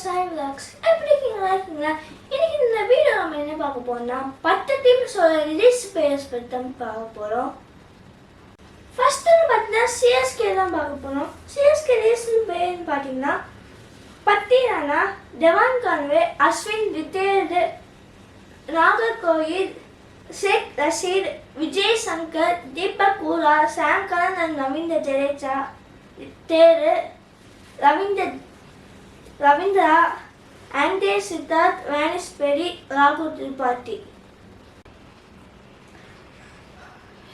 Sai vlogs எப்படி இருக்கீங்களா? இன்னைக்கு இந்த வீடியோ நம்ம என்ன பார்க்க போறோம்னா 10 டீம்ஸோட ரிலீஸ் பேஸ் பத்தி தான் பார்க்க போறோம். ஃபர்ஸ்ட் பார்த்தீங்கன்னா சிஎஸ்கே தான் பார்க்க போறோம். சிஎஸ்கே ரீசன் பேர்னு பார்த்தீங்கன்னா பத்திரானா, டெவான் கான்வே, அஸ்வின், ரித்தேர்டு, நாகர்கோயில், ஷேக் ரஷீத், விஜய் சங்கர், தீபக் கூரா, Sam Curran and Ravindra Jadeja, தேரு, ரவீந்திரா, ஆண்டே சித்தார்த், வேனிஸ் பெரி, ராகுல் திரிபாதி.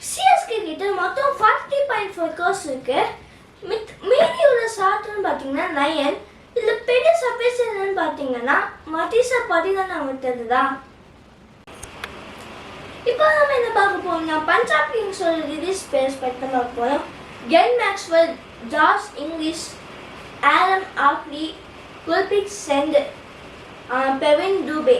சிஎஸ்கே கிட்ட மொத்தம் 40.4 கோர்ஸ் இருக்கு. மீதி உள்ள ஷாட்னு பார்த்தீங்கன்னா 9. இதில் பெரிய சர்ப்ரைஸ் என்னன்னு பார்த்தீங்கன்னா மதீஷா பதினான விட்டது தான். இப்போ நம்ம என்ன பார்க்க போறோம்னா பஞ்சாப் கிங்ஸோட ரிலீஸ் பேஸ் பற்றி பார்க்க போகிறோம். கென் மேக்ஸ்வெல், ஜார்ஜ் இங்கிலீஷ், ஆலம் ஆக்லி, குல்பிக் சென்ட், பெவின் டூபே.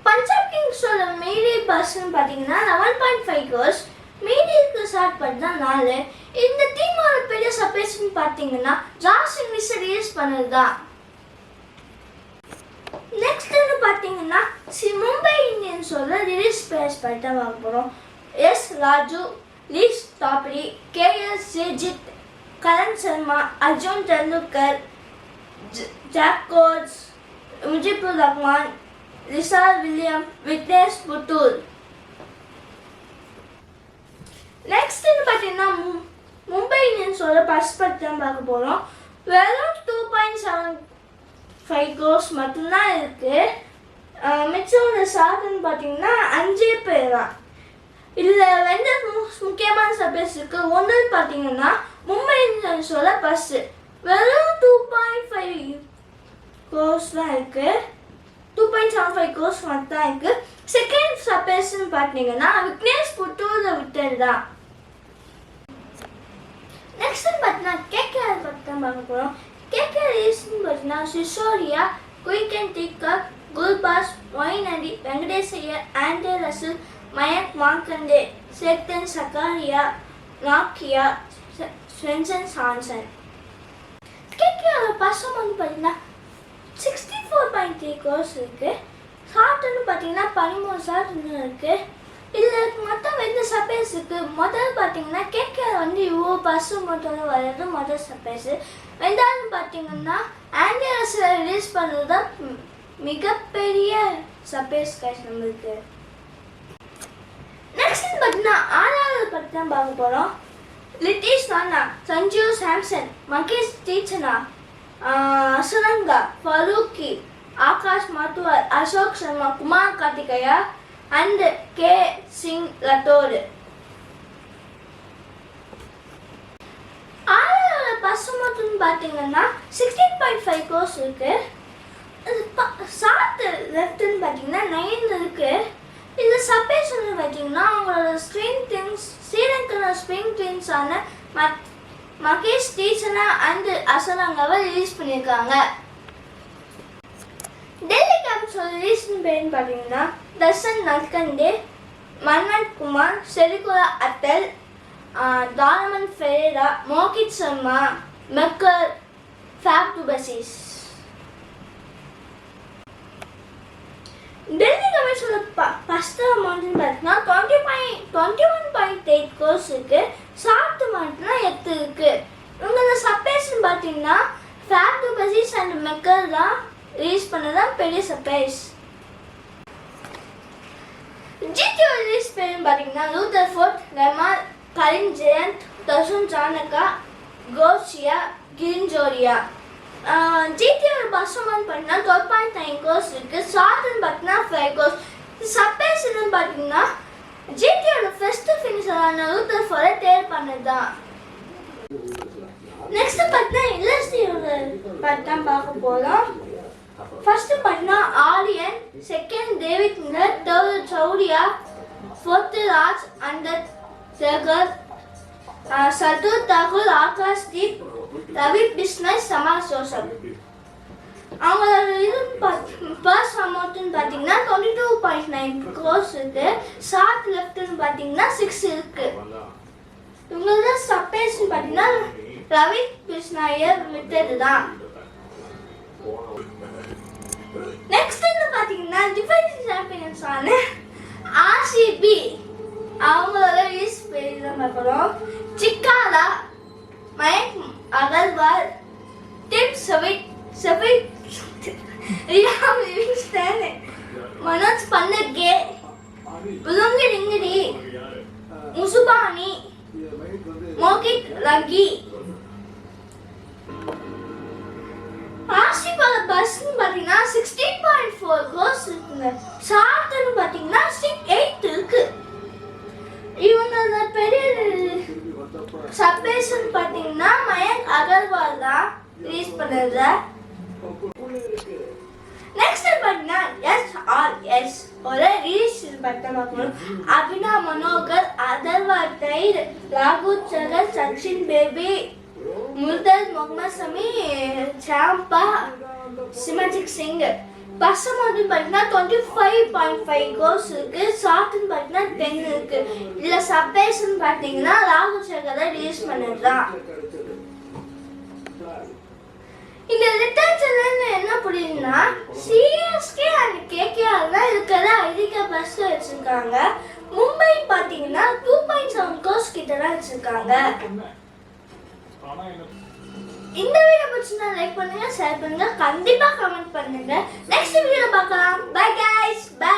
பஞ்சாப் கிங்ஸோட மீதி பர்சன் பார்த்தீங்கன்னா 11.5 கோர்ஸ். மீடிக்கு ஷார்ட் பண்ணி தான் 4. இந்த டீமோட பெரிய சர்ப்ரைஸ்ன்னு பார்த்தீங்கன்னா ஜார்ஜ் இங்கிலீஷ் ரிலீஸ் பண்ணது தான். நெக்ஸ்ட்னு பார்த்தீங்கன்னா மும்பை இந்தியன்ஸோட ரிலீஸ் பேஸ் பற்றி தான் பார்க்க போகிறோம். S Raju, Reece Topley, KL Srijith, Karn Sharma, Arjun Tendulkar, ஜாக்கோஸ், முஜிபுர் ரஹ்மான், ரிஷால் வில்லியம், விக்னேஷ் புத்தூர். நெக்ஸ்ட்னு பார்த்தீங்கன்னா மும்பை இந்தியன்ஸோட பஸ் பற்றி தான் பார்க்க போகிறோம். வெறும் 2.75 கோர்ஸ் மட்டும்தான் இருக்குது. மிச்சம் ஷாட்னு பார்த்தீங்கன்னா 5 பேர் தான். இதில் 2 முக்கியமான சர்ப்ரைஸ் இருக்குது. ஒன்று பார்த்தீங்கன்னா மும்பை இந்தியன்ஸோட பஸ்ஸு வெறும் 2.5 கோர்ஸ் தான் இருக்குது. 2.75 கோர்ஸ் மட்டும் தான் இருக்குது. செகண்ட் சர்ப்ரைஸ்ன்னு பார்த்தீங்கன்னா விக்னேஷ் புத்தூரை விட்டது தான். நெக்ஸ்ட் பார்த்தீங்கன்னா கேகேஆர் பற்றி தான் பார்க்க போகிறோம். கேகேஆர் ரீசன் பார்த்தீங்கன்னா சிசோரியா, குயிக்கன் டிக்கர், குல்பாஸ், மொயின், வெங்கடேஷ் ஐயர், ஆண்டே ரசல், மயக் மார்க்கண்டே, சேத்தன் சக்காரியா, நாக்கியா, ஸ்வென்சன் சான்சன். கேகேஆர் பர்சன் வந்து பார்த்தீங்கன்னா 64.3 கோர்ஸ் இருக்குது. ஷார்ட்னு பார்த்தீங்கன்னா 13 ஷார்ட் இருக்குது. இதில் மொத்தம் 2 சர்ப்ரைஸ் இருக்குது. முதல் பார்த்தீங்கன்னா கேகேஆர் வந்து இவ்வளோ பஸ்ஸு மட்டும் வர்றது முதல் சர்ப்ரைஸு. ரெண்டாவது பார்த்தீங்கன்னா ஆண்டே ரசல் ரிலீஸ் பண்ணுறது தான் மிகப்பெரிய சர்ப்ரைஸ் கைஸ் நம்மளுக்கு. நெக்ஸ்ட் பார்த்தீங்கன்னா 6வது பற்றி தான் பார்க்க போகிறோம். Nitish Rana, Sanjeev Samson, Maheesh Theekshana, Suranga, Farooqi, Akash Madhwal, Ashok Sharma, Kumar Kartikeya and K Singh Rathod. 6வது பஸ் மட்டும் பார்த்தீங்கன்னா 16.5 கோர்ஸ் இருக்கு. ஷார்ட் லெஃப்ட்னு பார்த்தீங்கன்னா 9 இருக்கு. இந்த சர்ப்ரைஸ் வந்து பார்த்தீங்கன்னா அவங்களோட ஸ்ட்ரிங் ட்வின்ஸ், ஸ்ரீலங்கனோட ஸ்ட்ரிங் ட்வின்ஸான மகேஷ் தீட்சனா அண்ட் அசரங்காவை ரிலீஸ் பண்ணியிருக்காங்க. டெல்லி கேபிட்டல்ஸோட ரீசன் பேர்னு பார்த்தீங்கன்னா தர்ஷன் நல்கண்டே, மன்வந்த் குமார், செரிகுலா அட்டல், தாரமன் ஃபெரேரா, மோகித் சர்மா, மெக்கர், ஃபேப் டுபசிஸ். டெல்லி கேபிட்டல்ஸோட ஃபர்ஸ்ட் அமௌண்ட்னு பார்த்தீங்கன்னா 21.8 கோர்ஸ் இருக்குது. ஷார்ட் மட்டும்னா 8 இருக்குது. உங்களோட சர்ப்ரைஸ்ன்னு பார்த்தீங்கன்னா ஃபேப் டுபசிஸ் அண்ட் மெக்கர் தான் ரிலீஸ் பண்ணதான் பெரிய சர்ப்ரைஸ். ஜிடிஓ ரிலீஸ் பேருன்னு பார்த்தீங்கன்னா ரூதர்ஃபோர்ட், ரெமால், கரிம் ஜெயந்த், தர்ஷன் சானகா, கோஷியா, கிரிஞ்சோரியா. ஜிடிஓ பர்சன்ட் பார்த்தீங்கன்னா 12.9 கோர்ஸ் இருக்குது. ஷார்ட்னு பார்த்தீங்கன்னா 5 கோர்ஸ். சர்ப்ரைஸ் என்னன்னு பார்த்தீங்கன்னா ஜிடிஓட ஃபர்ஸ்ட் ஃபினிஷரான ரூதர்ஃபோர்டை தேர் பண்ணது தான். நெக்ஸ்ட் பார்த்தீங்கன்னா இண்டஸ்ட்ரியோட பற்றி தான் பார்க்க போகிறோம். ஃபர்ஸ்ட் பார்த்தீங்கன்னா Aryan, second David Miller, third Shaurya, fourth Raj அண்டர் சேகர், சதுர் தாக்கூர், ஆகாஷ் தீப், ரவி பிஸ்னஸ், சமாஸ் ஜோசப். அவங்களோட இது பர்ஸ் அமௌண்ட்னு பார்த்தீங்கன்னா 22.9 கோர்ஸ் இருக்குது. ஷார்ட் லெஃப்ட்னு பார்த்தீங்கன்னா 6 இருக்குது. இவங்களோட சர்ப்ரைஸ்ன்னு பார்த்தீங்கன்னா ரவி பிஸ்னாயர் விட்டது தான். நெக்ஸ்ட் என்ன பாத்தீங்கன்னா டிஃபென்ஸ் சாம்பியன்ஸ் ஆன ஆர்சிபி அவங்களோட ரிலீஸ் பேஜ் தான் பார்க்குறோம். சிக்காலா, மயங்க் அகர்வால், டிம் சவிட், ரியாம் லிவிங்ஸ்டன், மனோஜ் பன்னர்கே, புலுங்கி டிங்கிடி, முசுபானி, மோகித் ரங்கி. ஆர்சிபி பஸ்ன்னு பார்த்தீங்கன்னா 16.4 கோல்ஸ் இருக்குங்க. சார்ட்னு பார்த்தீங்கன்னா 8 இருக்கு. இவங்களோட பெரிய சப்ளேஷன் பார்த்தீங்கன்னா மயங்க் அகர்வால் தான் ரிலீஸ் பண்ணது. நெக்ஸ்ட் பார்த்தீங்கன்னா எஸ்ஆர்எஸ் ஒரு ரிலீஸ் பார்த்தோம். அபினவ் மனோகர், அதர்வால் டைர், ராகுல் சகர், சச்சின் பேபி, முல்தாஸ் முகமது சமி, சாம்பா, சிமஜித் சிங். பசங்க வந்து பார்த்தீங்கன்னா 25.5 கோல்ஸ் இருக்கு. ஷார்ட்னு பார்த்தீங்கன்னா 10 இருக்கு. இதுல சப்ளேஷன் பார்த்தீங்கன்னா ராகுல் சகர் ரிலீஸ் பண்ணதுதான். இந்த ரிட்டர்ன்ஸ்ல என்ன புரியுதுன்னா சிஎஸ்கே அண்ட் கேகேஆர் தான் இருக்கிறத அதிக பஸ் வச்சிருக்காங்க. மும்பை பார்த்தீங்கன்னா 2.7 கோல்ஸ் கிட்ட தான் வச்சிருக்காங்க. இந்த வீடியோ பிடிச்சிருந்தா லைக் பண்ணுங்க, ஷேர் பண்ணுங்க, கண்டிப்பா கமெண்ட் பண்ணுங்க. நெக்ஸ்ட் வீடியோல பார்க்கலாம். Bye guys, by.